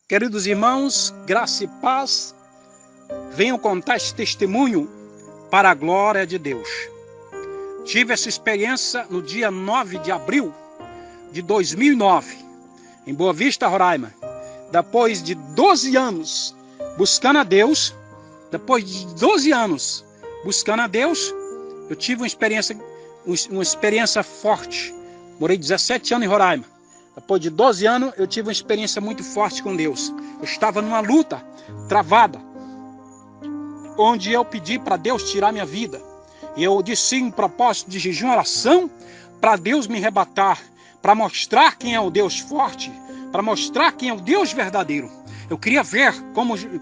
Queridos irmãos, graça e paz, venham contar esse testemunho para a glória de Deus. Tive essa experiência no dia 9 de abril de 2009, em Boa Vista, Roraima. Depois de 12 anos buscando a Deus, eu tive uma experiência forte. Morei 17 anos em Roraima. Depois de 12 anos, eu tive uma experiência muito forte com Deus. Eu estava numa luta travada, onde eu pedi para Deus tirar minha vida. E eu disse um propósito de jejum e oração para Deus me arrebatar, para mostrar quem é o Deus forte, para mostrar quem é o Deus verdadeiro. Eu queria ver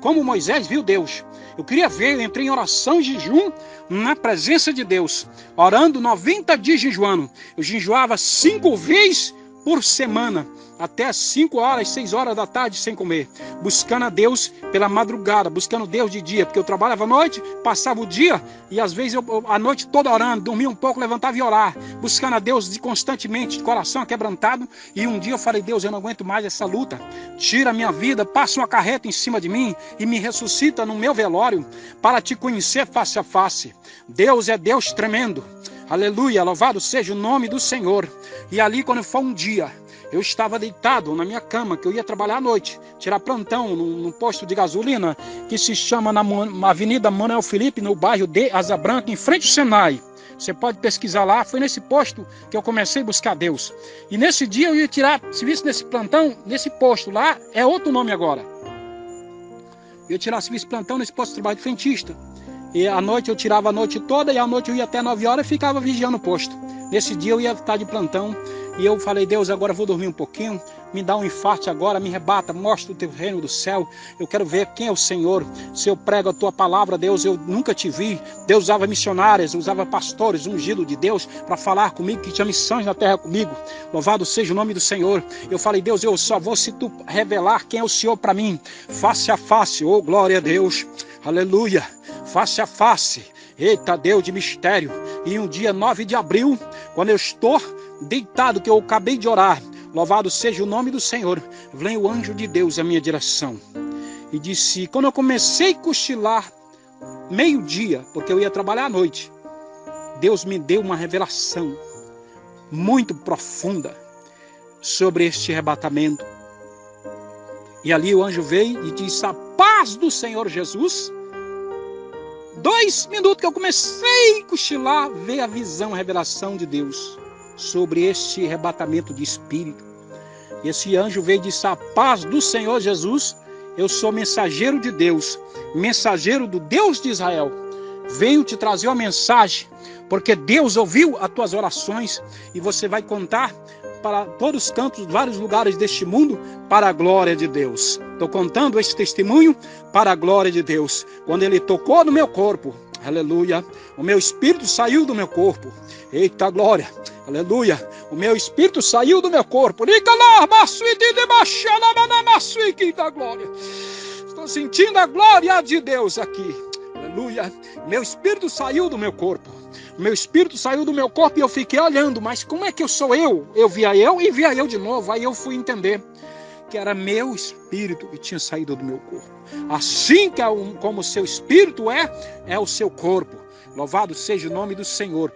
como Moisés viu Deus. Eu queria ver, eu entrei em oração e jejum na presença de Deus, orando 90 dias jejuando. Eu jejuava 5 vezes por semana, até 5 horas, 6 horas da tarde sem comer, buscando a Deus pela madrugada, buscando Deus de dia, porque eu trabalhava à noite, passava o dia, e às vezes eu a noite toda orando, dormia um pouco, levantava e orar, buscando a Deus constantemente, de coração aquebrantado. E um dia eu falei: Deus, eu não aguento mais essa luta, tira a minha vida, passa uma carreta em cima de mim e me ressuscita no meu velório, para te conhecer face a face. Deus é Deus tremendo. Aleluia, louvado seja o nome do Senhor. E ali, quando foi um dia, eu estava deitado na minha cama, que eu ia trabalhar à noite, tirar plantão num posto de gasolina, que se chama na Avenida Manuel Felipe, no bairro de Asa Branca, em frente ao Senai. Você pode pesquisar lá, foi nesse posto que eu comecei a buscar Deus. E nesse dia eu ia tirar serviço nesse plantão, nesse posto lá, é outro nome agora. Eu ia tirar serviço de plantão nesse posto de trabalho de frentista. E à noite eu tirava a noite toda, e à noite eu ia até 9 horas e ficava vigiando o posto. Nesse dia eu ia estar de plantão, e eu falei: Deus, agora eu vou dormir um pouquinho, me dá um infarto agora, me rebata, mostra o teu reino do céu. Eu quero ver quem é o Senhor. Se eu prego a tua palavra, Deus, eu nunca te vi. Deus usava missionários, usava pastores, ungido de Deus, para falar comigo, que tinha missões na terra comigo. Louvado seja o nome do Senhor. Eu falei: Deus, eu só vou se tu revelar quem é o Senhor para mim, face a face. Oh, glória a Deus, aleluia, face a face. Eita Deus de mistério. E um dia 9 de abril, quando eu estou deitado, que eu acabei de orar, louvado seja o nome do Senhor, vem o anjo de Deus à minha direção e disse: quando eu comecei a cochilar meio-dia, porque eu ia trabalhar à noite, Deus me deu uma revelação muito profunda sobre este arrebatamento. E ali o anjo veio e disse: a paz do Senhor Jesus. 2 minutos que eu comecei a cochilar, veio a visão, a revelação de Deus sobre este arrebatamento de espírito. E esse anjo veio e disse: a paz do Senhor Jesus. Eu sou mensageiro de Deus, mensageiro do Deus de Israel. Venho te trazer uma mensagem, porque Deus ouviu as tuas orações, e você vai contar para todos os cantos, vários lugares deste mundo, para a glória de Deus. Estou contando esse testemunho para a glória de Deus. Quando ele tocou no meu corpo, aleluia, o meu espírito saiu do meu corpo. Eita glória, aleluia, o meu espírito saiu do meu corpo. Estou sentindo a glória de Deus aqui. Aleluia, meu espírito saiu do meu corpo. Meu espírito saiu do meu corpo e eu fiquei olhando, mas como é que eu sou eu? Eu via eu e via eu de novo. Aí eu fui entender que era meu espírito que tinha saído do meu corpo. Assim que como o seu espírito é o seu corpo. Louvado seja o nome do Senhor.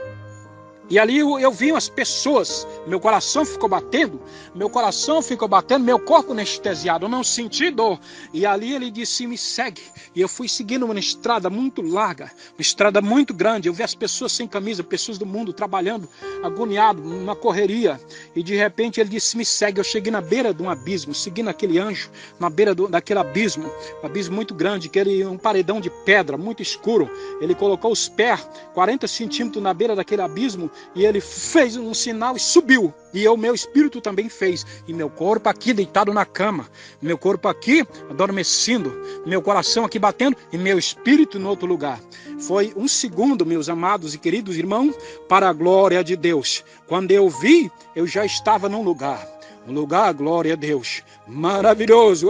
E ali eu vi as pessoas, meu coração ficou batendo, meu corpo anestesiado, eu não senti dor. E ali ele disse: me segue. E eu fui seguindo uma estrada muito larga, uma estrada muito grande. Eu vi as pessoas sem camisa, pessoas do mundo trabalhando, agoniado, numa correria. E de repente ele disse: me segue. Eu cheguei na beira de um abismo, seguindo aquele anjo, na beira daquele abismo, um abismo muito grande, um paredão de pedra, muito escuro. Ele colocou os pés 40 centímetros na beira daquele abismo, e ele fez um sinal e subiu. E meu espírito também fez. E meu corpo aqui deitado na cama, meu corpo aqui adormecendo, meu coração aqui batendo e meu espírito no outro lugar. Foi um segundo, meus amados e queridos irmãos, para a glória de Deus. Quando eu vi, eu já estava num lugar. Um lugar, glória a Deus, maravilhoso.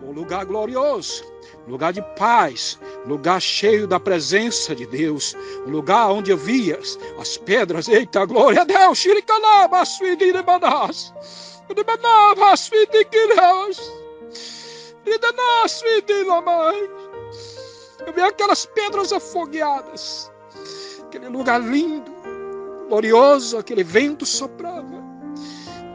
Um lugar glorioso, lugar de paz, lugar cheio da presença de Deus, um lugar onde eu via as pedras. Eita, glória a Deus! Eu vi aquelas pedras afogueadas, aquele lugar lindo, glorioso, aquele vento soprava,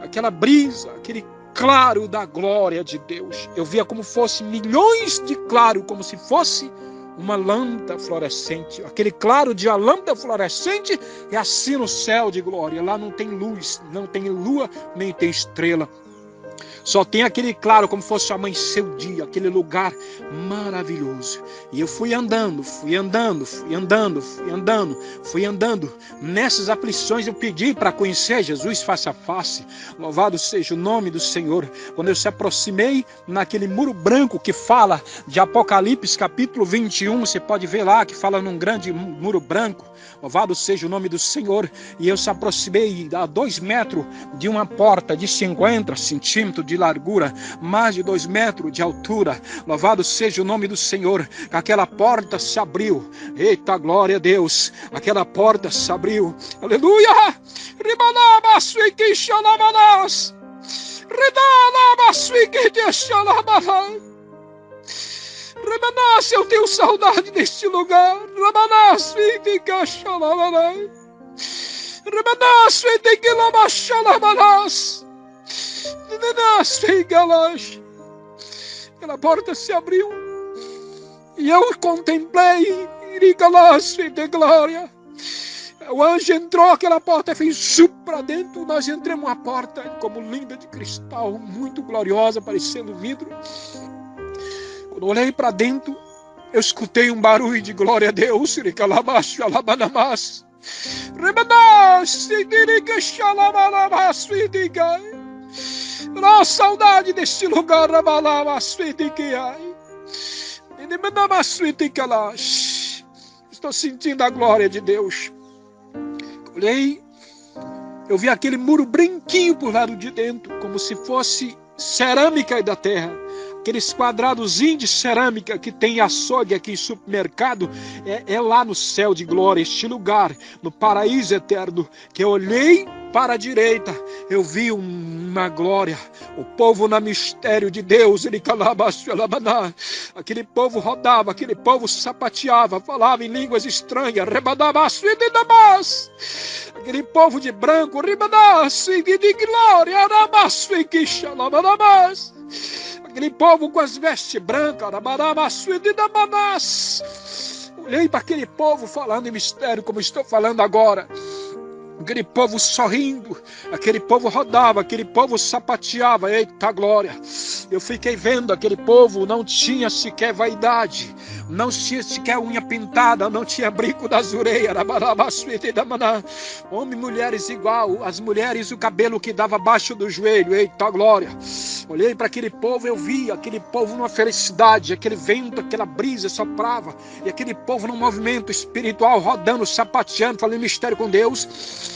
aquela brisa, aquele claro da glória de Deus. Eu via como fosse milhões de claro, como se fosse uma lâmpada fluorescente. Aquele claro de uma lâmpada fluorescente é assim no céu de glória. Lá não tem luz, não tem lua, nem tem estrela. Só tem aquele claro, como fosse amanhecer o dia, aquele lugar maravilhoso. E eu fui andando. Nessas aflições eu pedi para conhecer Jesus face a face. Louvado seja o nome do Senhor. Quando eu se aproximei naquele muro branco que fala de Apocalipse capítulo 21, você pode ver lá que fala num grande muro branco. Louvado seja o nome do Senhor. E eu se aproximei a 2 metros de uma porta de 50 centímetros de largura, mais de 2 metros de altura. Louvado seja o nome do Senhor. Aquela porta se abriu. Eita, glória a Deus. Aquela porta se abriu. Aleluia! Eu tenho saudade deste lugar. Aquela porta se abriu e eu contemplei de glória. O anjo entrou, aquela porta fez zup para dentro. Nós entramos uma porta como linda de cristal, muito gloriosa, parecendo vidro. Quando olhei para dentro, eu escutei um barulho de glória a Deus. Oh, saudade deste lugar. Estou sentindo a glória de Deus. Olhei, eu vi aquele muro branquinho por lado de dentro, como se fosse cerâmica da terra. Aqueles quadradozinhos de cerâmica que tem açougue aqui em supermercado, é lá no céu de glória, este lugar, no paraíso eterno, que eu olhei para a direita, eu vi uma glória, o povo na mistério de Deus, aquele povo rodava, aquele povo sapateava, falava em línguas estranhas, aquele povo de branco, de glória, aquele povo com as vestes brancas, olhei para aquele povo falando em mistério, como estou falando agora. Aquele povo sorrindo, aquele povo rodava, aquele povo sapateava, eita glória. Eu fiquei vendo aquele povo, não tinha sequer vaidade, não tinha sequer unha pintada, não tinha brinco das orelhas, homens e mulheres igual, as mulheres o cabelo que dava abaixo do joelho, eita glória. Olhei para aquele povo, eu vi aquele povo numa felicidade, aquele vento, aquela brisa soprava, e aquele povo num movimento espiritual, rodando, sapateando, falando mistério com Deus.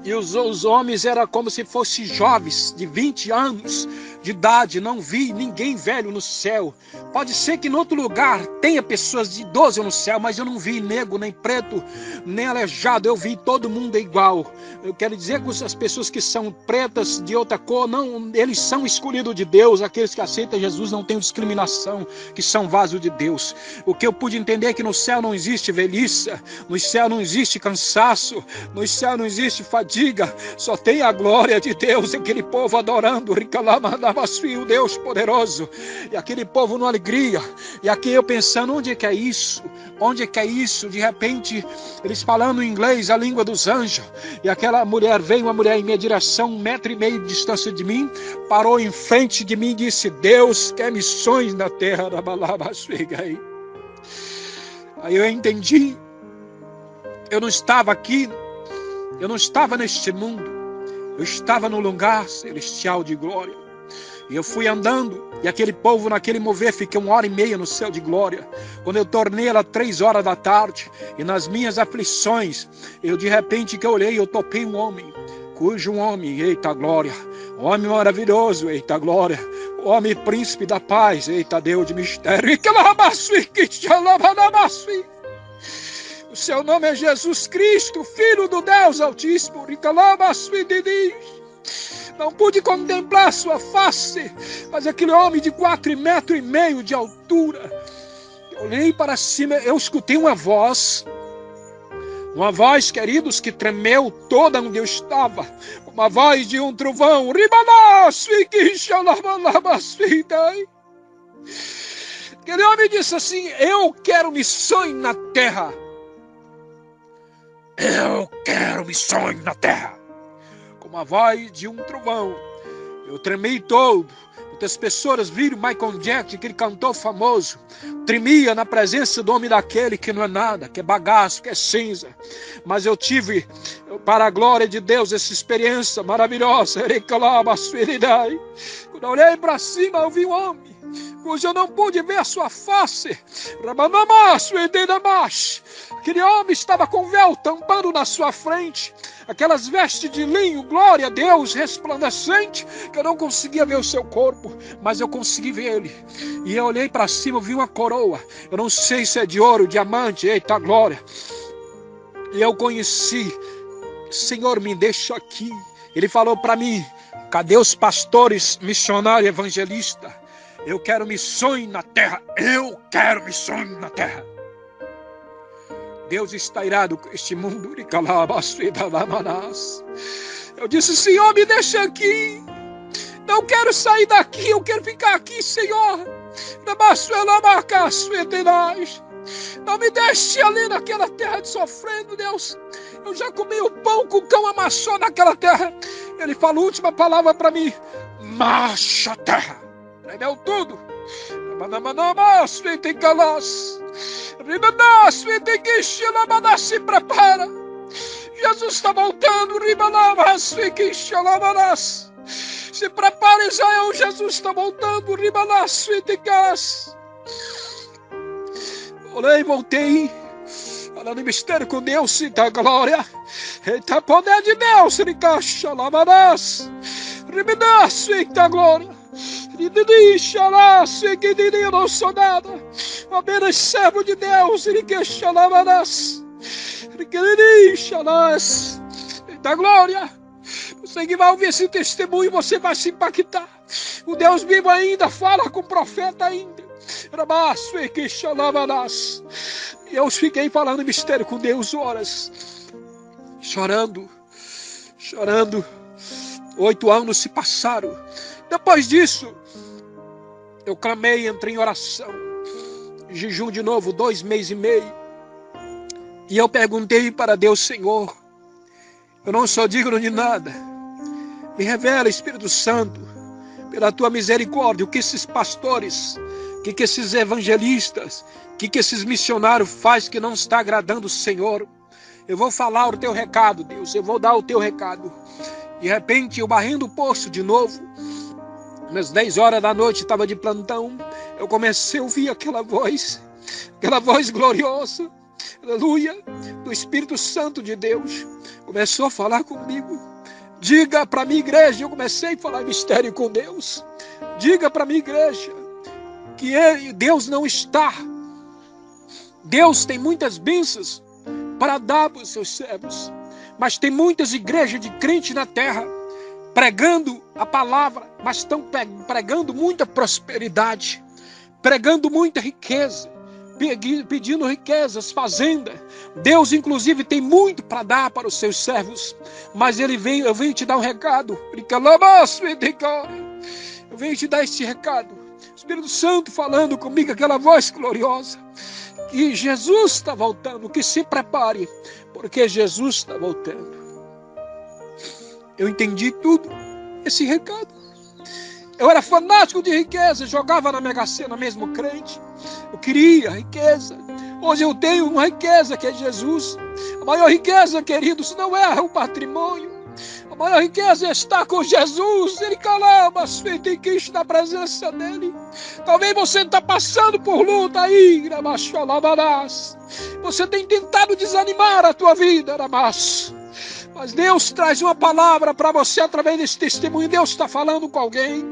E os homens eram como se fossem jovens de 20 anos de idade. Não vi ninguém velho no céu. Pode ser que em outro lugar tenha pessoas de 12 no céu, mas eu não vi negro, nem preto, nem aleijado. Eu vi todo mundo igual. Eu quero dizer que as pessoas que são pretas de outra cor, não, eles são escolhidos de Deus. Aqueles que aceitam Jesus não têm discriminação, que são vasos de Deus. O que eu pude entender é que no céu não existe velhice, no céu não existe cansaço, no céu não existe fadiga, só tem a glória de Deus, aquele povo adorando, o Deus poderoso, e aquele povo numa alegria, e aqui eu pensando, onde é que é isso? Onde é que é isso? De repente, eles falando em inglês, a língua dos anjos, e aquela mulher, veio uma mulher em minha direção, 1,5 metros de distância de mim, parou em frente de mim e disse, Deus quer missões na terra da Balabasuigai. Aí eu entendi, eu não estava aqui, eu não estava neste mundo, eu estava no lugar celestial de glória. E eu fui andando, e aquele povo naquele mover, fiquei 1h30 no céu de glória. Quando eu tornei ela 3 horas da tarde, e nas minhas aflições, eu de repente que eu olhei, eu topei um homem, eita glória, homem maravilhoso, eita glória, o homem príncipe da paz. Eita, Deus de mistério. O seu nome é Jesus Cristo, Filho do Deus Altíssimo. Não pude contemplar sua face, mas aquele homem de 4,5 metros de altura. Eu olhei para cima, eu escutei uma voz, queridos, que tremeu toda onde eu estava. Uma voz de um trovão. Aquele homem disse assim: eu quero missões na terra. Eu quero missões na terra. Com a voz de um trovão. Eu tremei todo. Muitas pessoas viram Michael Jackson, aquele cantor famoso, tremia na presença do homem daquele que não é nada, que é bagaço, que é cinza. Mas eu tive, para a glória de Deus, essa experiência maravilhosa. Quando eu olhei para cima, eu vi um homem, pois eu não pude ver a sua face. Aquele homem estava com véu tampando na sua frente, aquelas vestes de linho, glória a Deus, resplandecente, que eu não conseguia ver o seu corpo, mas eu consegui ver ele. E eu olhei para cima, eu vi uma coroa, eu não sei se é de ouro, diamante, eita glória. E eu conheci: Senhor, me deixa aqui. Ele falou para mim: cadê os pastores, missionários, evangelistas? Eu quero missões na terra. Eu quero missões na terra. Deus está irado com este mundo. Eu disse: Senhor, me deixa aqui. Não quero sair daqui, eu quero ficar aqui, Senhor. Não me deixe ali naquela terra de sofrendo, Deus. Eu já comi o pão que o cão amassou naquela terra. Ele falou a última palavra para mim: marcha a terra. Tremeu tudo. Se prepara. Jesus está voltando. Se prepara, Israel. Jesus está voltando. Olhei, voltei. Falando em mistério com Deus, da glória. Eita, poder de Deus. Eita, glória. Eu não sou nada, apenas servo de Deus. Eita glória. Você que vai ouvir esse testemunho, você vai se impactar. O Deus vivo ainda fala com o profeta ainda. E eu fiquei falando mistério com Deus horas, chorando. 8 anos se passaram. Depois disso, eu clamei, entrei em oração, jejum de novo, 2 meses e meio. E eu perguntei para Deus: Senhor, eu não sou digno de nada. Me revela, Espírito Santo, pela tua misericórdia, o que esses pastores, o que esses evangelistas, o que esses missionários fazem que não está agradando o Senhor. Eu vou falar o teu recado, Deus, eu vou dar o teu recado. De repente, eu barrendo o poço de novo, às 10 horas da noite, estava de plantão, eu comecei a ouvir aquela voz gloriosa, aleluia, do Espírito Santo de Deus. Começou a falar comigo: diga para a minha igreja. Eu comecei a falar mistério com Deus. Diga para a minha igreja que Deus não está. Deus tem muitas bênçãos para dar para os seus servos, mas tem muitas igrejas de crente na terra pregando a palavra, mas estão pregando muita prosperidade, pregando muita riqueza, pedindo riquezas, fazenda. Deus inclusive tem muito para dar para os seus servos, mas eu venho te dar um recado. Eu venho te dar este recado. Espírito Santo falando comigo, aquela voz gloriosa, que Jesus está voltando, que se prepare, porque Jesus está voltando. Eu entendi tudo, esse recado. Eu era fanático de riqueza, jogava na Mega Sena mesmo crente. Eu queria riqueza. Hoje eu tenho uma riqueza que é Jesus. A maior riqueza, queridos, não é o patrimônio. A maior riqueza é estar com Jesus. Ele calama, feito em Cristo, na presença dele. Talvez você está passando por luta aí, você tem tentado desanimar a tua vida, Mas Deus traz uma palavra para você através desse testemunho. Deus está falando com alguém.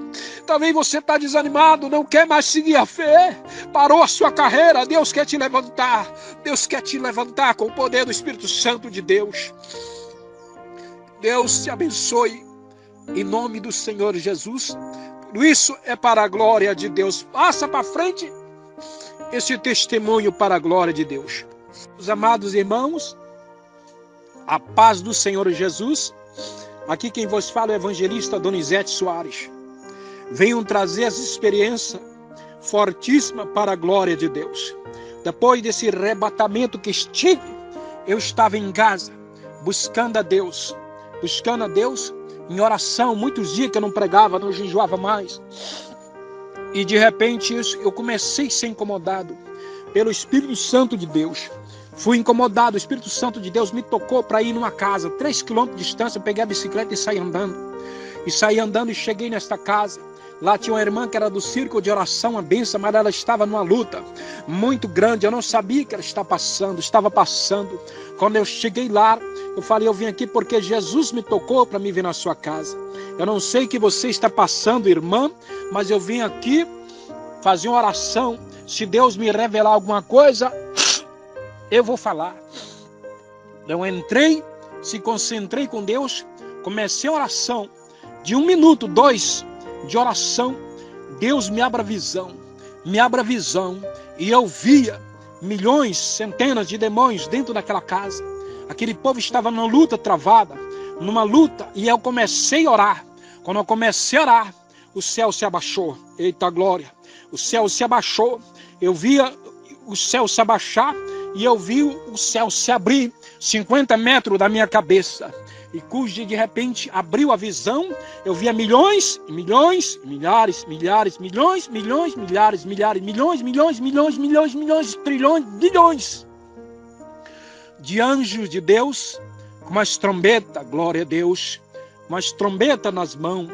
Talvez você está desanimado, não quer mais seguir a fé, parou a sua carreira. Deus quer te levantar. Deus quer te levantar com o poder do Espírito Santo de Deus. Deus te abençoe em nome do Senhor Jesus. Tudo isso é para a glória de Deus. Passa para frente esse testemunho para a glória de Deus. Os amados irmãos, a paz do Senhor Jesus. Aqui quem vos fala é o evangelista Donizete Soares. Venham trazer essa experiência fortíssima para a glória de Deus. Depois desse arrebatamento que estive, eu estava em casa, buscando a Deus em oração. Muitos dias que eu não pregava, não jejuava mais. E de repente eu comecei a ser incomodado pelo Espírito Santo de Deus. Fui incomodado, o Espírito Santo de Deus me tocou para ir numa casa, 3 quilômetros de distância. Eu peguei a bicicleta e saí andando. E cheguei nesta casa. Lá tinha uma irmã que era do círculo de oração, uma bênção, mas ela estava numa luta muito grande. Eu não sabia que ela estava passando. Quando eu cheguei lá, eu falei, eu vim aqui porque Jesus me tocou para me vir na sua casa. Eu não sei o que você está passando, irmã, mas eu vim aqui fazer uma oração. Se Deus me revelar alguma coisa, eu vou falar. Eu entrei, se concentrei com Deus, comecei a oração. De 1 minuto, 2 de oração, Deus me abre a visão. E eu via milhões, centenas de demônios dentro daquela casa. Aquele povo estava numa luta travada, e eu comecei a orar. Quando eu comecei a orar, o céu se abaixou. Eita glória! O céu se abaixou. Eu via o céu se abaixar e eu vi o céu se abrir 50 metros da minha cabeça. E cujo de repente abriu a visão, eu via milhões, milhões, milhares, milhares, milhões, milhões, milhares, milhares, milhões, milhões, milhões, milhões, milhões, trilhões, bilhões de anjos de Deus, com umas trombetas, glória a Deus, umas trombetas nas mãos.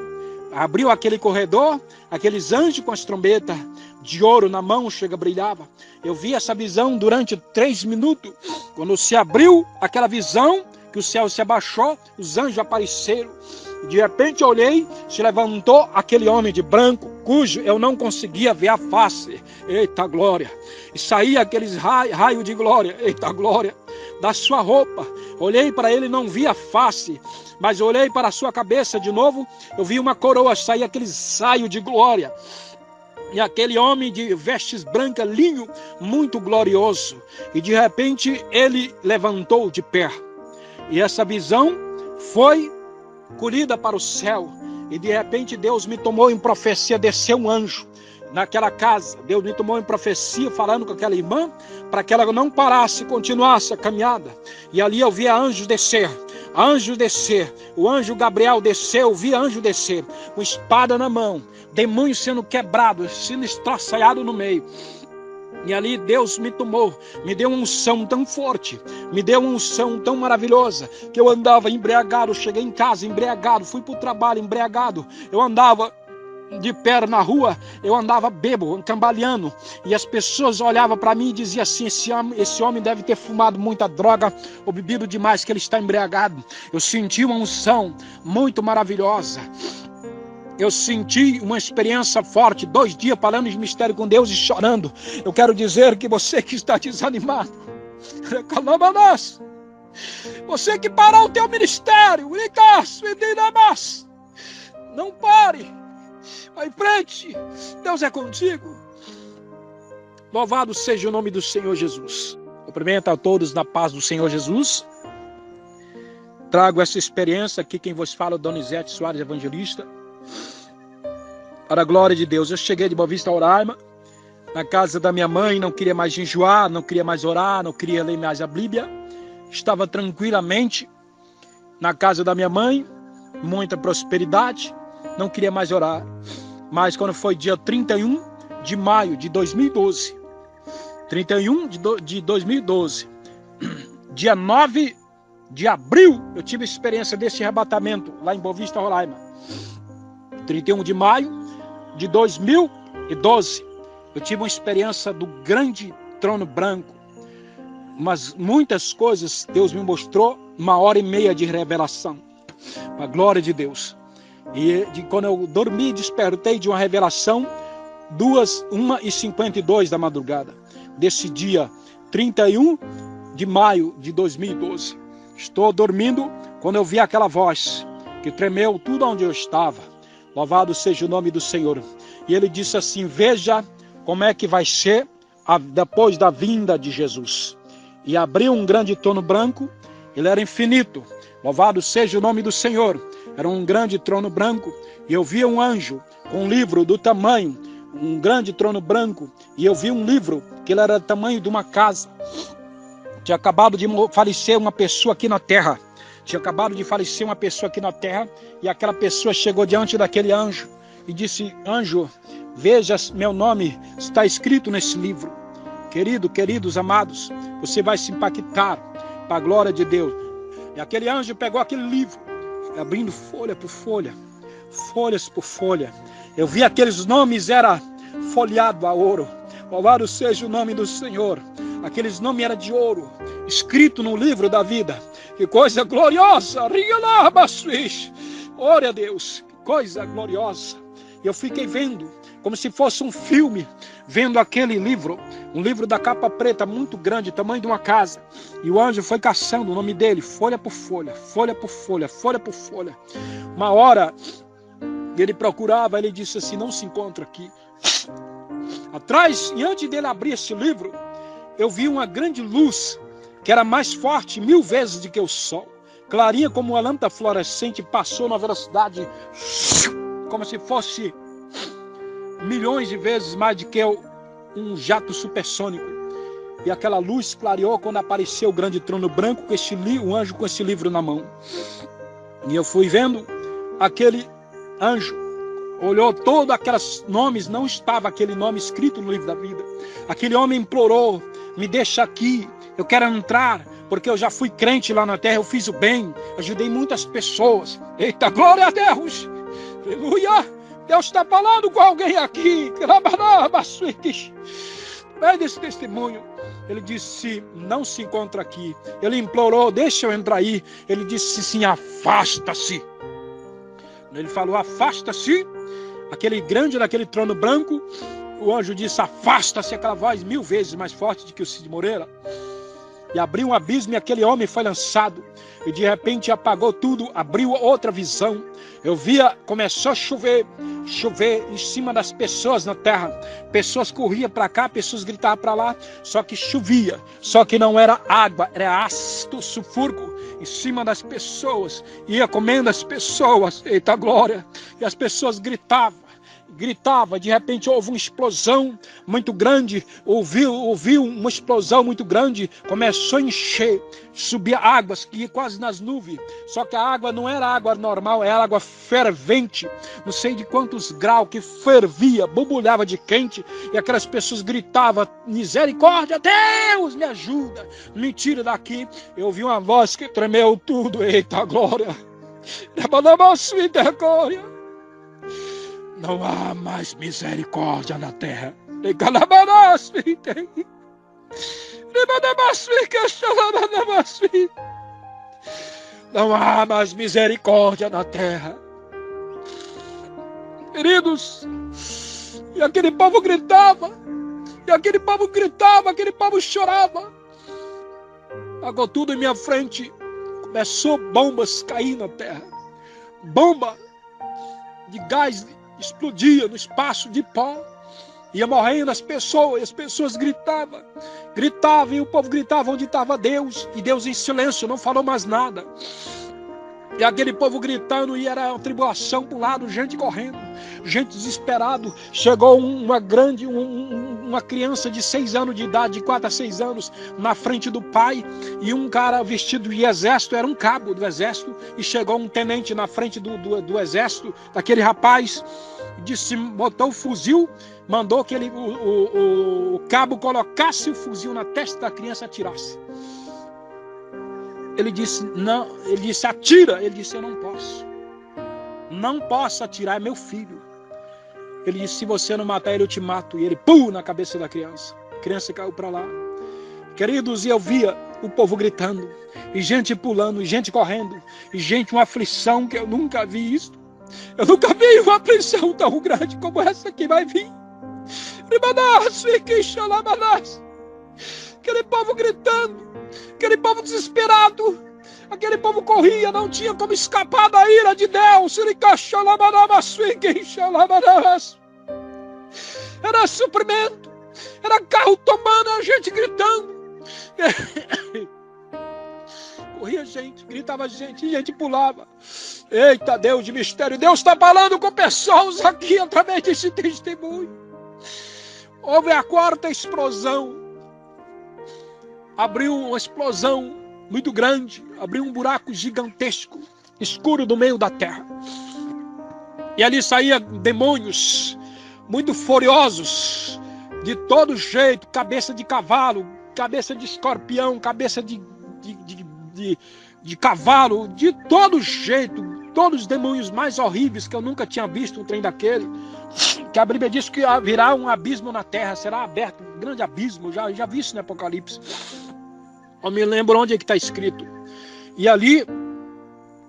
Abriu aquele corredor, aqueles anjos com as trombetas de ouro na mão, brilhava. Eu vi essa visão durante 3 minutos. Quando se abriu aquela visão, que o céu se abaixou, os anjos apareceram. De repente eu olhei, se levantou aquele homem de branco, cujo eu não conseguia ver a face. Eita glória! E saía aqueles raios de glória, eita glória, da sua roupa. Olhei para ele e não vi a face, mas olhei para a sua cabeça de novo, eu vi uma coroa, saía aqueles raios de glória. E aquele homem de vestes brancas, linho, muito glorioso. E de repente ele levantou de pé. E essa visão foi colhida para o céu. E de repente Deus me tomou em profecia, desceu um anjo naquela casa. Deus me tomou em profecia, falando com aquela irmã, para que ela não parasse, continuasse a caminhada. E ali eu via anjos descer. O anjo Gabriel desceu, eu vi anjo descer, com espada na mão, demônio sendo quebrado, sendo estraçalhado no meio. E ali Deus me tomou, me deu uma unção tão forte, me deu uma unção tão maravilhosa, que eu andava embriagado, cheguei em casa embriagado, fui para o trabalho embriagado, eu andava de pé na rua, eu andava bêbado, cambaleando, e as pessoas olhavam para mim e diziam assim, esse homem deve ter fumado muita droga ou bebido demais, que ele está embriagado. Eu senti uma unção muito maravilhosa. Eu senti uma experiência forte, 2 dias falando de mistério com Deus e chorando. Eu quero dizer que você que está desanimado, você que parou o teu ministério, não pare, vai em frente, Deus é contigo. Louvado seja o nome do Senhor Jesus. Cumprimento a todos na paz do Senhor Jesus. Trago essa experiência aqui, quem vos fala é o Donizete Soares, evangelista. Para a glória de Deus, eu cheguei de Boa Vista, Roraima, na casa da minha mãe, não queria mais jejuar, não queria mais orar, não queria ler mais a Bíblia. Estava tranquilamente na casa da minha mãe, muita prosperidade, não queria mais orar. Mas quando foi dia 31 de maio de 2012, dia 9 de abril, eu tive a experiência desse arrebatamento lá em Boa Vista, Roraima. 31 de maio de 2012, eu tive uma experiência do grande trono branco. Mas muitas coisas Deus me mostrou 1h30 de revelação. Para a glória de Deus. E quando eu dormi, despertei de uma revelação, 1h52 da madrugada, desse dia 31 de maio de 2012. Estou dormindo quando eu vi aquela voz que tremeu tudo onde eu estava. Louvado seja o nome do Senhor. E ele disse assim: veja como é que vai ser depois da vinda de Jesus. E abriu um grande trono branco, ele era infinito. Louvado seja o nome do Senhor. Era um grande trono branco, e eu vi um anjo com um livro do tamanho, um grande trono branco, e eu vi um livro que ele era do tamanho de uma casa. Tinha acabado de falecer uma pessoa aqui na terra. E aquela pessoa chegou diante daquele anjo e disse: anjo, veja, meu nome está escrito nesse livro. Queridos amados, você vai se impactar para a glória de Deus. E aquele anjo pegou aquele livro, abrindo folha por folha, folhas por folha. Eu vi aqueles nomes, era folheado a ouro. Louvado seja o nome do Senhor. Aqueles nomes eram de ouro, escrito no livro da vida. Que coisa gloriosa! Glória a Deus, que coisa gloriosa. Eu fiquei vendo, como se fosse um filme, vendo aquele livro, um livro da capa preta, muito grande, tamanho de uma casa. E o anjo foi caçando o nome dele, folha por folha, folha por folha, folha por folha. Uma hora, ele procurava, ele disse assim: não se encontra aqui. Atrás, e antes dele abrir esse livro, eu vi uma grande luz, que era mais forte 1000 vezes do que o sol. Clarinha como uma lâmpada fluorescente, passou na velocidade, como se fosse milhões de vezes mais do que um jato supersônico. E aquela luz clareou quando apareceu o grande trono branco, com o anjo com esse livro na mão. E eu fui vendo aquele anjo, olhou todos aqueles nomes, não estava aquele nome escrito no livro da vida. Aquele homem implorou: me deixa aqui, eu quero entrar, porque eu já fui crente lá na terra, eu fiz o bem, ajudei muitas pessoas. Eita, glória a Deus! Aleluia! Deus está falando com alguém aqui. Pede esse testemunho. Ele disse: não se encontra aqui. Ele implorou: deixa eu entrar aí. Ele disse sim: afasta-se. Ele falou: afasta-se. Aquele grande daquele trono branco, o anjo disse: afasta-se. Aquela voz 1000 vezes mais forte do que o Cid Moreira. E abriu um abismo, e aquele homem foi lançado. E de repente apagou tudo, abriu outra visão. Eu via, começou a chover em cima das pessoas na terra. Pessoas corriam para cá, pessoas gritavam para lá. Só que chovia, só que não era água, era ácido sulfúrico em cima das pessoas. Ia comendo as pessoas, eita glória. E as pessoas gritavam. De repente houve uma explosão muito grande, ouviu uma explosão muito grande, começou a encher, subia águas que ia quase nas nuvens, só que a água não era água normal, era água fervente, não sei de quantos graus, que fervia, borbulhava de quente, e aquelas pessoas gritavam: misericórdia, Deus, me ajuda, me tira daqui. Eu ouvi uma voz que tremeu tudo, eita glória, não há mais misericórdia na terra. Não há mais misericórdia na terra. Queridos, e aquele povo gritava, aquele povo chorava. Pagou tudo em minha frente. Começou bombas cair na terra. Bomba de gás explodia no espaço de pó, ia morrendo as pessoas, e as pessoas gritavam, e o povo gritava onde estava Deus, e Deus em silêncio, não falou mais nada. E aquele povo gritando, e era uma tribulação para um lado, gente correndo, gente desesperado. Chegou uma criança de 6 anos de idade, de 4 a 6 anos, na frente do pai, e um cara vestido de exército, era um cabo do exército, e chegou um tenente na frente do exército, daquele rapaz, disse, botou o fuzil, mandou que o cabo colocasse o fuzil na testa da criança e atirasse. Ele disse: não, ele disse: atira. Ele disse: eu não posso atirar, é meu filho. Ele disse: se você não matar ele, eu te mato. E ele, pum, na cabeça da criança. A criança caiu para lá. Queridos, e eu via o povo gritando, e gente pulando, e gente correndo, e gente, uma aflição que eu nunca vi isso. Eu nunca vi uma aflição tão grande como essa que vai vir. Aquele povo gritando, aquele povo desesperado, aquele povo corria, não tinha como escapar da ira de Deus. Era suprimento, era carro tomando, a gente gritando. Corria gente, gritava gente pulava. Eita Deus de mistério, Deus está falando com pessoas aqui através desse testemunho. Houve a quarta explosão. Abriu uma explosão muito grande, abriu um buraco gigantesco, escuro no meio da terra. E ali saíam demônios muito furiosos, de todo jeito, cabeça de cavalo, cabeça de escorpião, cabeça de cavalo, de todo jeito, todos os demônios mais horríveis que eu nunca tinha visto um trem daquele, que a Bíblia diz que virá um abismo na terra, será aberto um grande abismo, já vi isso no Apocalipse. Eu me lembro onde é que está escrito. E ali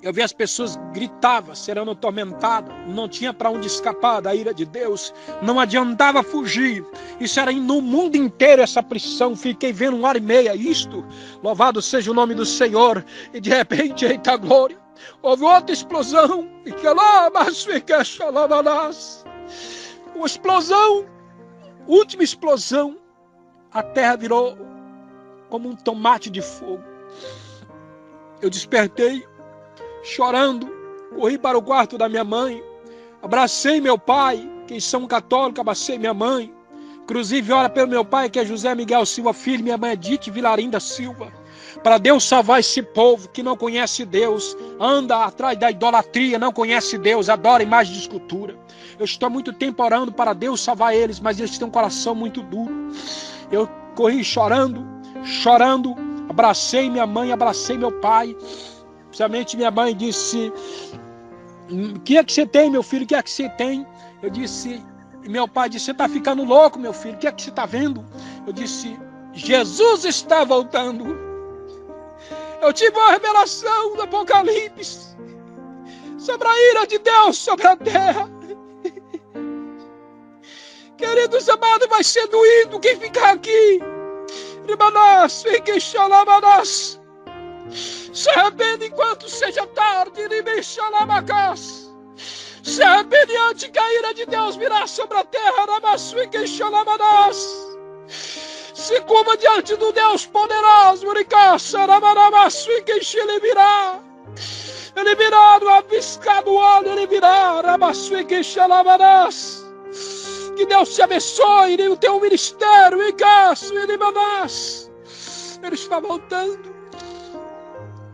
eu vi as pessoas gritavam, serão atormentadas, não tinha para onde escapar da ira de Deus, não adiantava fugir. Isso era no mundo inteiro essa pressão. Fiquei vendo 1h30 isto, louvado seja o nome do Senhor. E de repente, eita glória, houve outra explosão, uma explosão, última explosão, a terra virou como um tomate de fogo. Eu despertei, chorando, corri para o quarto da minha mãe, abracei meu pai, que são católicos, abracei minha mãe, inclusive ora pelo meu pai, que é José Miguel Silva Filho, minha mãe é Dite Vilarinda Silva, para Deus salvar esse povo que não conhece Deus, anda atrás da idolatria, não conhece Deus, adora imagem de escultura. Eu estou há muito tempo orando para Deus salvar eles, mas eles têm um coração muito duro. Eu corri chorando, abracei minha mãe, abracei meu pai. Principalmente minha mãe disse: o que é que você tem, meu filho? O que é que você tem? Eu disse, e meu pai disse: você está ficando louco, meu filho, o que é que você está vendo? Eu disse: Jesus está voltando. Eu tive uma revelação do Apocalipse sobre a ira de Deus sobre a terra. Queridos amados, vai ser doído quem ficar aqui. Se arrepende enquanto seja tarde. Se arrepende antes que a ira de Deus virá sobre a terra. Se curva diante do Deus poderoso. Ele virá no abiscado olho. Ele virá. Que Deus te abençoe no teu ministério. Ele está voltando.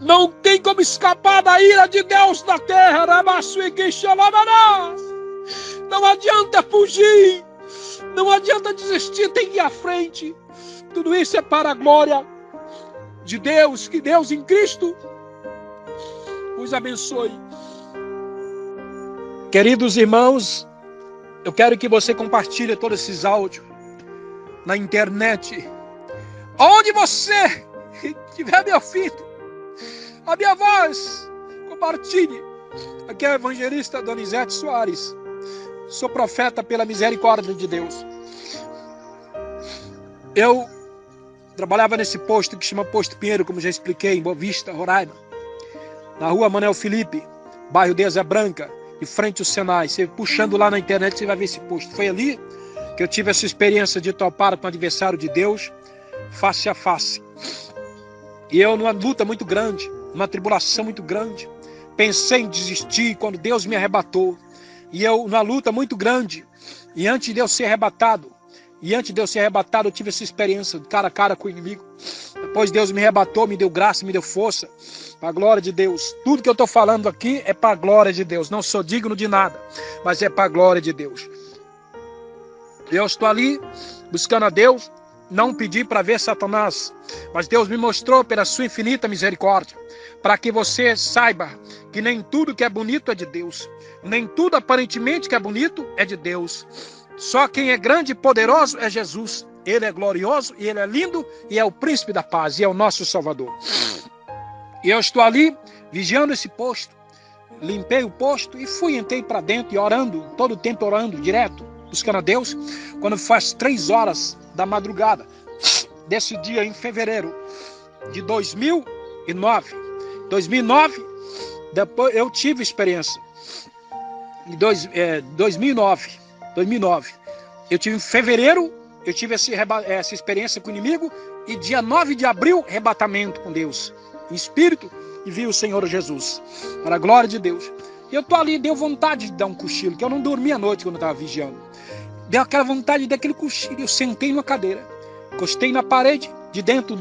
Não tem como escapar da ira de Deus na terra. Não adianta fugir. Não adianta desistir. Tem que ir à frente. Tudo isso é para a glória de Deus. Que Deus em Cristo os abençoe. Queridos irmãos, eu quero que você compartilhe todos esses áudios na internet. Onde você estiver me ouvindo, a minha voz, compartilhe. Aqui é o evangelista Donizete Soares. Sou profeta pela misericórdia de Deus. Eu trabalhava nesse posto que chama Posto Pinheiro, como já expliquei, em Boa Vista, Roraima. Na rua Manuel Felipe, bairro de Asa Branca, em frente ao Senai. Você puxando lá na internet, você vai ver esse posto. Foi ali que eu tive essa experiência de topar com o adversário de Deus, face a face. E eu, numa luta muito grande, numa tribulação muito grande, pensei em desistir quando Deus me arrebatou. E eu, numa luta muito grande, e antes de eu ser arrebatado, eu tive essa experiência cara a cara com o inimigo. Depois Deus me arrebatou, me deu graça, me deu força, para a glória de Deus. Tudo que eu estou falando aqui é para a glória de Deus. Não sou digno de nada, mas é para a glória de Deus. Eu estou ali, buscando a Deus, não pedi para ver Satanás, mas Deus me mostrou pela sua infinita misericórdia, para que você saiba que nem tudo que é bonito é de Deus, nem tudo aparentemente que é bonito é de Deus. Só quem é grande e poderoso é Jesus. Ele é glorioso, e Ele é lindo, e é o príncipe da paz, e é o nosso Salvador. E eu estou ali, vigiando esse posto, limpei o posto e entrei para dentro e orando, todo o tempo orando, direto, buscando a Deus, quando faz 3 horas da madrugada, desse dia em fevereiro de 2009. 2009, depois eu tive experiência. Em 2009, eu tive em fevereiro, eu tive essa experiência com o inimigo, e dia 9 de abril, arrebatamento com Deus, em espírito, e vi o Senhor Jesus, para a glória de Deus. E eu estou ali, deu vontade de dar um cochilo, que eu não dormi à noite quando eu estava vigiando. Deu aquela vontade de dar aquele cochilo, eu sentei numa cadeira, encostei na parede, de dentro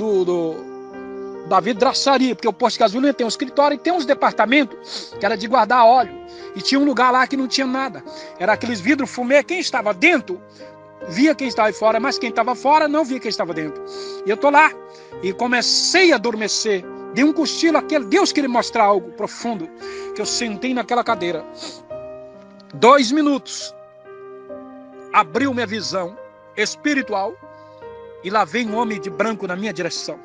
da vidraçaria, porque o posto de gasolina tem um escritório e tem uns departamentos que era de guardar óleo, e tinha um lugar lá que não tinha nada, era aqueles vidros fumê, quem estava dentro via quem estava fora, mas quem estava fora não via quem estava dentro. E eu estou lá, e comecei a adormecer, dei um cochilo, aquele Deus queria mostrar algo profundo, que eu sentei naquela cadeira, 2 minutos, abriu minha visão espiritual, e lá vem um homem de branco na minha direção,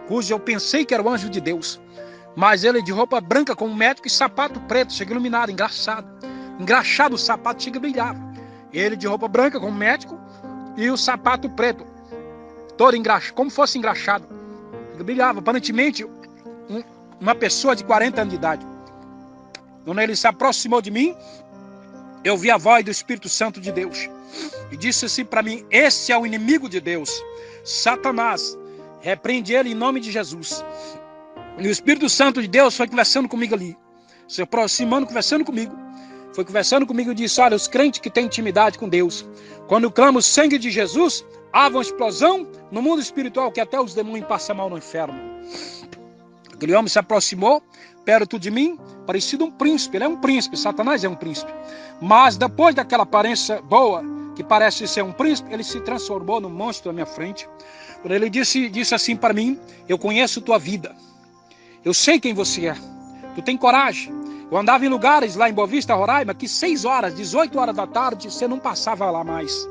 cujo eu pensei que era o anjo de Deus, mas ele de roupa branca como médico e sapato preto, chega iluminado, engraxado o sapato, chega e brilhava. Ele de roupa branca como médico e o sapato preto, todo engraxado, como fosse engraxado, brilhava, aparentemente uma pessoa de 40 anos de idade. Quando ele se aproximou de mim, eu vi a voz do Espírito Santo de Deus, e disse assim para mim: esse é o inimigo de Deus, Satanás, repreende ele em nome de Jesus. E o Espírito Santo de Deus foi conversando comigo ali, se aproximando, conversando comigo, foi conversando comigo e disse: olha, os crentes que têm intimidade com Deus, quando clamam o sangue de Jesus, há uma explosão no mundo espiritual que até os demônios passam mal no inferno. Aquele homem se aproximou perto de mim, parecido um príncipe. Ele é um príncipe, Satanás é um príncipe, mas depois daquela aparência boa, que parece ser um príncipe, ele se transformou num monstro na minha frente. Quando ele disse assim para mim: eu conheço tua vida, eu sei quem você é, tu tem coragem. Eu andava em lugares lá em Boa Vista, Roraima, que 6 horas, 18 horas da tarde, você não passava lá mais.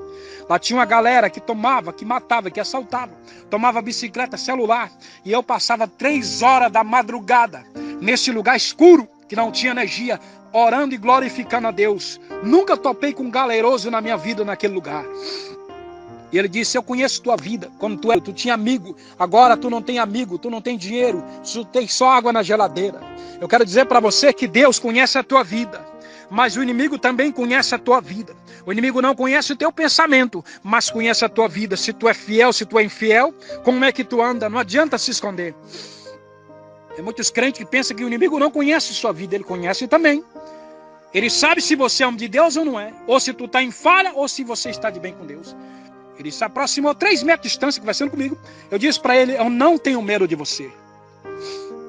Lá tinha uma galera que tomava, que matava, que assaltava, tomava bicicleta, celular, e eu passava 3 horas da madrugada, nesse lugar escuro, que não tinha energia, orando e glorificando a Deus. Nunca topei com um galeroso na minha vida naquele lugar. E ele disse: eu conheço tua vida, quando tu tinha amigo, agora tu não tem amigo, tu não tem dinheiro, tu tem só água na geladeira. Eu quero dizer para você que Deus conhece a tua vida, mas o inimigo também conhece a tua vida. O inimigo não conhece o teu pensamento, mas conhece a tua vida. Se tu é fiel, se tu é infiel, como é que tu anda? Não adianta se esconder. Tem muitos crentes que pensam que o inimigo não conhece sua vida, ele conhece também. Ele sabe se você é homem de Deus ou não é, ou se tu está em falha, ou se você está de bem com Deus. Ele se aproximou 3 metros de distância, conversando comigo. Eu disse para ele: eu não tenho medo de você.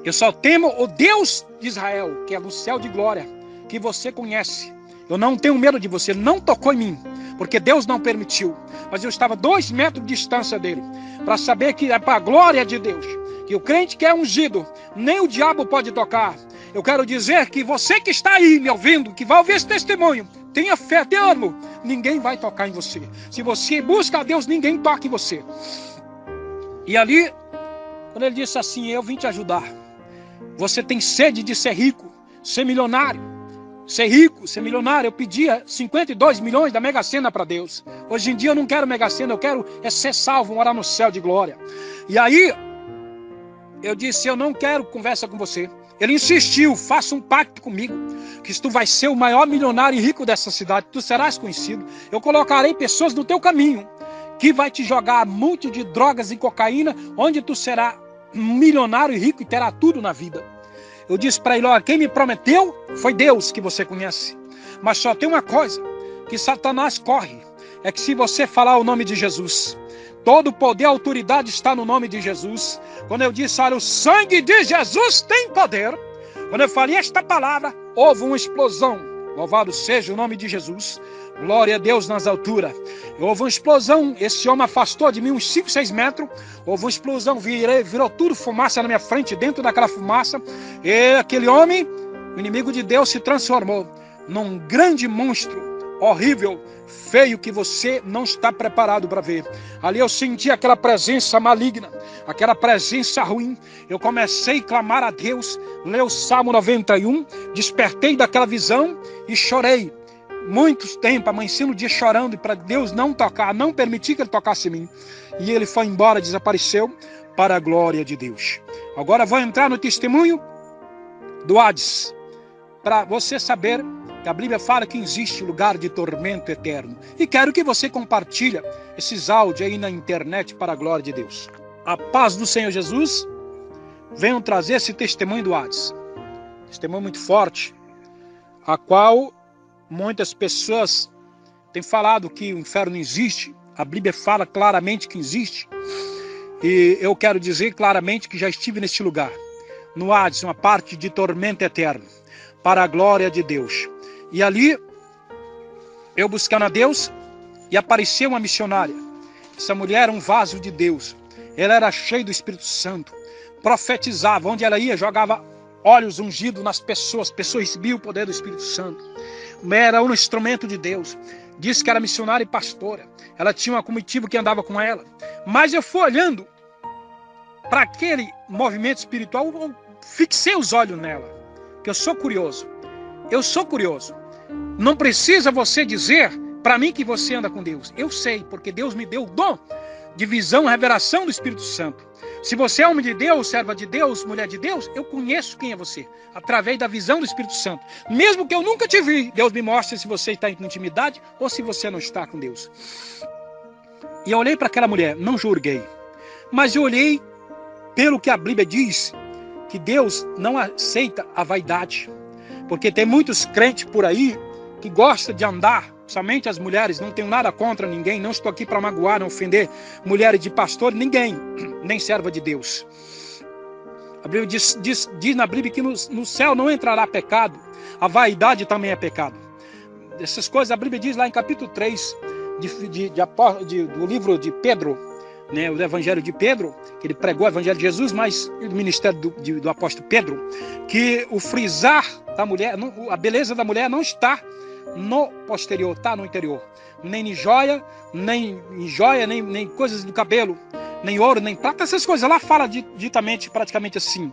Eu só temo o Deus de Israel, que é do céu de glória, que você conhece. Eu não tenho medo de você. Ele não tocou em mim, porque Deus não permitiu. Mas eu estava 2 metros de distância dele, para saber que é para a glória de Deus, que o crente que é ungido, nem o diabo pode tocar. Eu quero dizer que você que está aí me ouvindo, que vai ouvir esse testemunho, tenha fé, tenha ânimo, ninguém vai tocar em você. Se você busca a Deus, ninguém toca em você. E ali, quando ele disse assim: eu vim te ajudar. Você tem sede de ser rico, ser milionário. Ser rico, ser milionário. Eu pedia 52 milhões da Mega Sena para Deus. Hoje em dia eu não quero Mega Sena, eu quero ser salvo, morar no céu de glória. E aí, eu disse: eu não quero conversa com você. Ele insistiu: faça um pacto comigo, que tu vai ser o maior milionário e rico dessa cidade, tu serás conhecido. Eu colocarei pessoas no teu caminho, que vai te jogar monte de drogas e cocaína, onde tu será milionário e rico e terá tudo na vida. Eu disse para ele: olha, quem me prometeu foi Deus, que você conhece. Mas só tem uma coisa que Satanás corre, é que se você falar o nome de Jesus, todo poder e autoridade está no nome de Jesus. Quando eu disse: olha, o sangue de Jesus tem poder, quando eu falei esta palavra, houve uma explosão. Louvado seja o nome de Jesus. Glória a Deus nas alturas. Houve uma explosão. Esse homem afastou de mim uns 5, 6 metros. Houve uma explosão. Virou tudo fumaça na minha frente. Dentro daquela fumaça, e aquele homem, o inimigo de Deus, se transformou num grande monstro, horrível, feio, que você não está preparado para ver. Ali eu senti aquela presença maligna, aquela presença ruim. Eu comecei a clamar a Deus, ler o Salmo 91, despertei daquela visão e chorei. Muito tempo, amanheci no dia chorando para Deus não tocar, não permitir que Ele tocasse em mim. E Ele foi embora, desapareceu, para a glória de Deus. Agora vou entrar no testemunho do Hades, para você saber que a Bíblia fala que existe lugar de tormento eterno. E quero que você compartilhe esses áudios aí na internet para a glória de Deus. A paz do Senhor Jesus, venham trazer esse testemunho do Hades. Testemunho muito forte, a qual muitas pessoas têm falado que o inferno não existe. A Bíblia fala claramente que existe. E eu quero dizer claramente que já estive neste lugar, no Hades, uma parte de tormento eterno, para a glória de Deus. E ali, eu buscando a Deus, e apareceu uma missionária. Essa mulher era um vaso de Deus. Ela era cheia do Espírito Santo. Profetizava, onde ela ia, jogava óleos ungidos nas pessoas. As pessoas recebiam o poder do Espírito Santo. Era um instrumento de Deus. Disse que era missionária e pastora. Ela tinha uma comitiva que andava com ela. Mas eu fui olhando para aquele movimento espiritual, eu fixei os olhos nela. Porque eu sou curioso. Eu sou curioso. Não precisa você dizer para mim que você anda com Deus. Eu sei, porque Deus me deu o dom de visão, revelação do Espírito Santo. Se você é homem de Deus, serva de Deus, mulher de Deus, eu conheço quem é você, através da visão do Espírito Santo. Mesmo que eu nunca te vi, Deus me mostra se você está em intimidade ou se você não está com Deus. E eu olhei para aquela mulher, não julguei, mas eu olhei pelo que a Bíblia diz, que Deus não aceita a vaidade. Porque tem muitos crentes por aí que gostam de andar, somente as mulheres, não tenho nada contra ninguém, não estou aqui para magoar, não ofender mulheres de pastor, ninguém, nem serva de Deus. A Bíblia diz na Bíblia que no céu não entrará pecado, a também é pecado. Essas coisas a Bíblia diz lá em capítulo 3 do livro de Pedro, né, o Evangelho de Pedro, que ele pregou o Evangelho de Jesus, mas o ministério do apóstolo Pedro, que o frisar da mulher, a beleza da mulher não está no posterior, está no interior. Nem em joia, nem coisas do cabelo, nem ouro, nem prata, essas coisas. Lá fala ditamente, praticamente assim.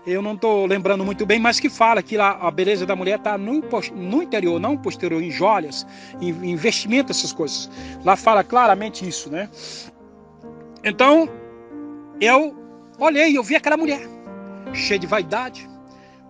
Eu não estou lembrando muito bem, mas que fala que lá a beleza da mulher está no interior, não posterior, em joias, em vestimento, essas coisas. Lá fala claramente isso, né? Então, eu olhei e eu vi aquela mulher, cheia de vaidade,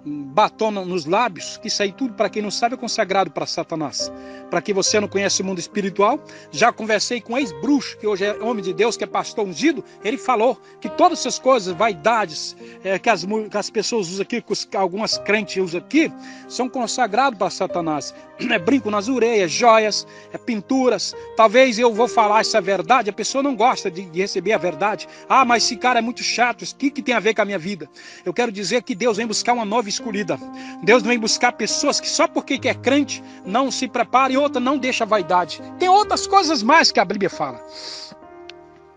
um batom nos lábios, que isso aí tudo, para quem não sabe, é consagrado para Satanás. Para quem você não conhece o mundo espiritual, já conversei com um ex-bruxo, que hoje é homem de Deus, que é pastor ungido, ele falou que todas essas coisas, vaidades, que as pessoas usam aqui, que algumas crentes usam aqui, são consagrados para Satanás. Brinco nas orelhas, joias, pinturas. Talvez eu vou falar essa verdade, a pessoa não gosta de receber a verdade. Ah, mas esse cara é muito chato, o que tem a ver com a minha vida? Eu quero dizer que Deus vem buscar uma nova escolhida. Deus vem buscar pessoas que só porque é crente não se prepara, e outra não deixa a vaidade. Tem outras coisas mais que a Bíblia fala.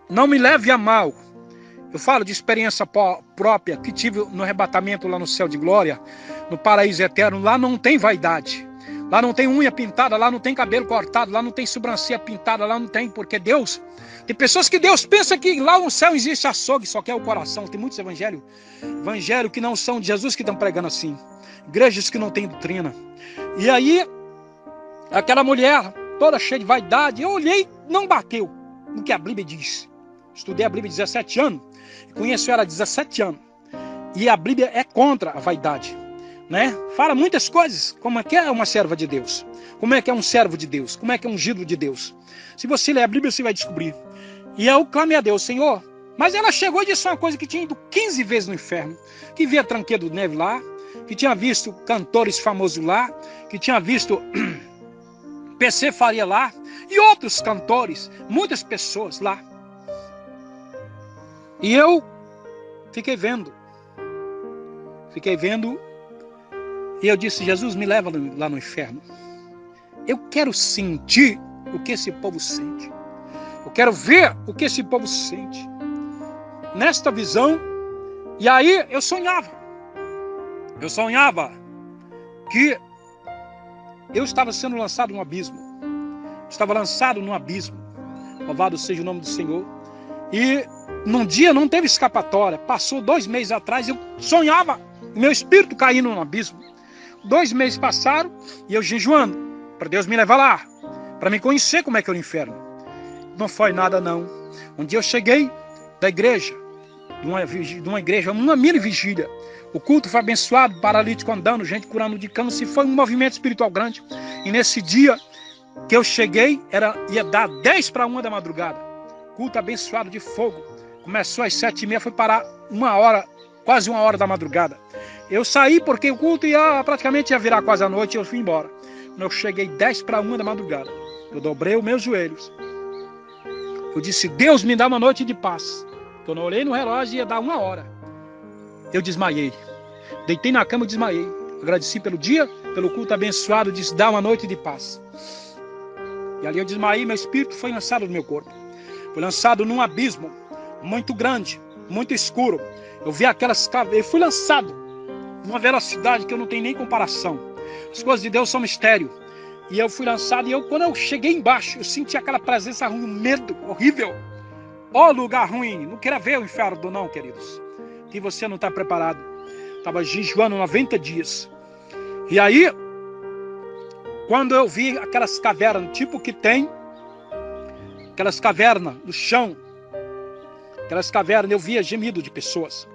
Não me leve a mal. Eu falo de experiência própria que tive no arrebatamento lá no céu de glória, no paraíso eterno. Lá não tem vaidade. Lá não tem unha pintada, lá não tem cabelo cortado, lá não tem sobrancelha pintada, lá não tem, porque Deus... Tem pessoas que Deus pensa que lá no céu existe açougue, só que é o coração. Tem muitos evangelhos que não são de Jesus que estão pregando assim. Igrejas que não têm doutrina. E aí, aquela mulher toda cheia de vaidade, eu olhei, não bateu no que a Bíblia diz. Estudei a Bíblia há 17 anos, conheço ela há 17 anos. E a Bíblia é contra a vaidade. Né? Fala muitas coisas, como é que é uma serva de Deus, como é que é um servo de Deus, como é que é um ungido de Deus. Se você ler a Bíblia, você vai descobrir. E eu clamei a Deus, Senhor, mas ela chegou e disse uma coisa que tinha ido 15 vezes no inferno, que via Tranqueiro do Neve lá, que tinha visto cantores famosos lá, que tinha visto PC Faria lá, e outros cantores, muitas pessoas lá. E eu fiquei vendo, e eu disse, Jesus, me leva lá no inferno. Eu quero sentir o que esse povo sente. Eu quero ver o que esse povo sente. Nesta visão, e aí eu sonhava. Eu sonhava que eu estava sendo lançado num abismo. estava lançado num abismo. Louvado seja o nome do Senhor. E num dia não teve escapatória. Passou 2 meses atrás, eu sonhava, meu espírito caindo no abismo. 2 meses passaram e eu jejuando, para Deus me levar lá, para me conhecer como é que é o inferno. Não foi nada não. Um dia eu cheguei da igreja, de uma igreja, uma mini vigília. O culto foi abençoado, paralítico andando, gente curando de câncer. Foi um movimento espiritual grande. E nesse dia que eu cheguei, ia dar 10 para 1 da madrugada. Culto abençoado de fogo. Começou às 7h30, foi parar 1 hora, quase 1 hora da madrugada. Eu saí porque o culto praticamente ia virar quase a noite e eu fui embora. Quando eu cheguei 10 para 1 da madrugada, eu dobrei os meus joelhos. Eu disse, Deus me dá uma noite de paz. Quando eu olhei no relógio, ia dar 1 hora. Eu desmaiei. Deitei na cama e desmaiei. Agradeci pelo dia, pelo culto abençoado, disse, dá uma noite de paz. E ali eu desmaiei, meu espírito foi lançado no meu corpo. Foi lançado num abismo muito grande, muito escuro. Eu vi aquelas caveiras, eu fui lançado numa velocidade que eu não tenho nem comparação. As coisas de Deus são mistério. E eu fui lançado, e quando eu cheguei embaixo, eu senti aquela presença ruim, um medo horrível. Ó lugar ruim, não queira ver o inferno não, queridos. Que você não está preparado. Estava jejuando 90 dias. E aí, quando eu vi aquelas cavernas, tipo que tem, aquelas cavernas no chão, aquelas cavernas, eu via gemido de pessoas.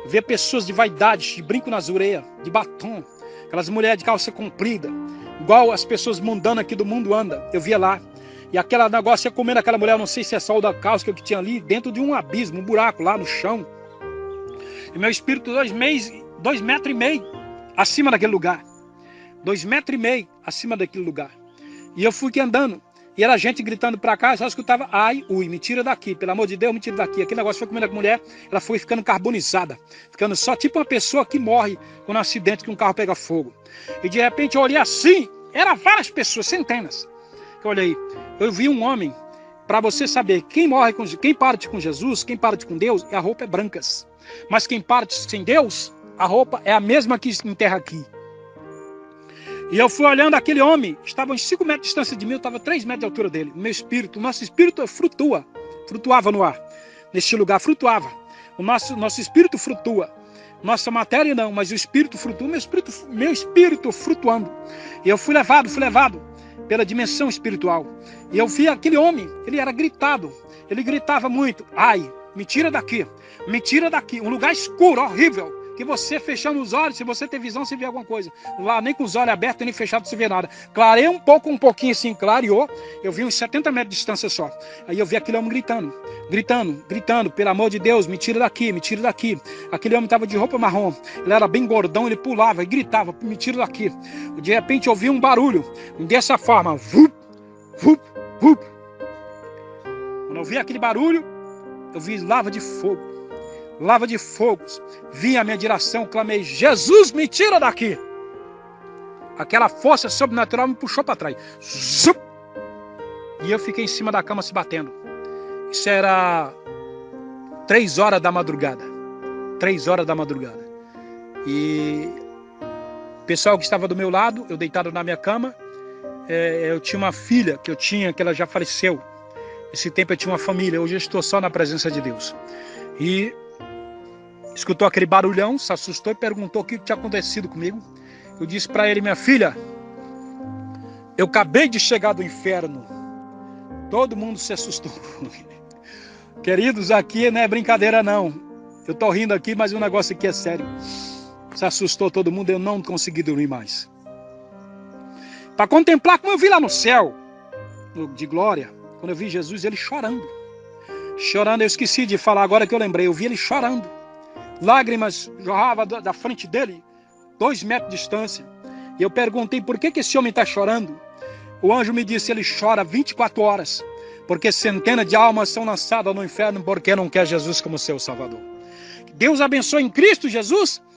Eu via pessoas de vaidade, de brinco nas orelhas, de batom, aquelas mulheres de calça comprida, igual as pessoas mundanas aqui do mundo andam. Eu via lá. E aquele negócio ia comendo aquela mulher, eu não sei se é só o da calça que tinha ali, dentro de um abismo, um buraco lá no chão. E meu espírito 2,5 metros acima daquele lugar. 2,5 metros acima daquele lugar. E eu fui andando. E era gente gritando pra cá, eu só escutava, ai, ui, me tira daqui, pelo amor de Deus, me tira daqui. Aquele negócio foi comendo a mulher, ela foi ficando carbonizada. Ficando só tipo uma pessoa que morre com um acidente que um carro pega fogo. E de repente eu olhei assim, eram várias pessoas, centenas. Eu olhei, eu vi um homem, para você saber, quem parte com Jesus, quem parte com Deus, a roupa é brancas. Mas quem parte sem Deus, a roupa é a mesma que enterra aqui. E eu fui olhando aquele homem, estava em 5 metros de distância de mim, eu estava 3 metros de altura dele. Meu espírito, o nosso espírito flutuava no ar. Neste lugar flutuava. O nosso espírito flutua. Nossa matéria não, mas o espírito flutua, meu espírito flutuando. E eu fui levado pela dimensão espiritual. E eu vi aquele homem, ele era gritado. Ele gritava muito, ai, me tira daqui, um lugar escuro, horrível, que você fechando os olhos, se você ter visão, você vê alguma coisa. Lá nem com os olhos abertos, nem fechados, você vê nada. Clarei um pouquinho assim, clareou, eu vi uns 70 metros de distância só. Aí eu vi aquele homem gritando, pelo amor de Deus, me tira daqui. Aquele homem estava de roupa marrom, ele era bem gordão, ele pulava e gritava, me tira daqui. De repente eu vi um barulho, dessa forma, vup, vup, vup. Quando eu vi aquele barulho, eu vi lava de fogos, vim à minha direção, clamei, Jesus, me tira daqui. Aquela força sobrenatural me puxou para trás. Zup! E eu fiquei em cima da cama se batendo. Isso era 3 horas da madrugada. 3 horas da madrugada. E o pessoal que estava do meu lado, eu deitado na minha cama, eu tinha uma filha que ela já faleceu. Esse tempo eu tinha uma família, hoje eu estou só na presença de Deus. E escutou aquele barulhão, se assustou e perguntou o que tinha acontecido comigo. Eu disse para ele, minha filha, eu acabei de chegar do inferno. Todo mundo se assustou. Queridos, aqui não é brincadeira não. Eu estou rindo aqui, mas o negócio aqui é sério. Se assustou todo mundo, eu não consegui dormir mais. Para contemplar como eu vi lá no céu, de glória, quando eu vi Jesus, ele chorando, eu esqueci de falar agora que eu lembrei, eu vi ele chorando, lágrimas jorravam da frente dele, 2 metros de distância, e eu perguntei, por que esse homem está chorando? O anjo me disse, ele chora 24 horas, porque centenas de almas são lançadas no inferno, porque não quer Jesus como seu Salvador. Deus abençoe em Cristo Jesus,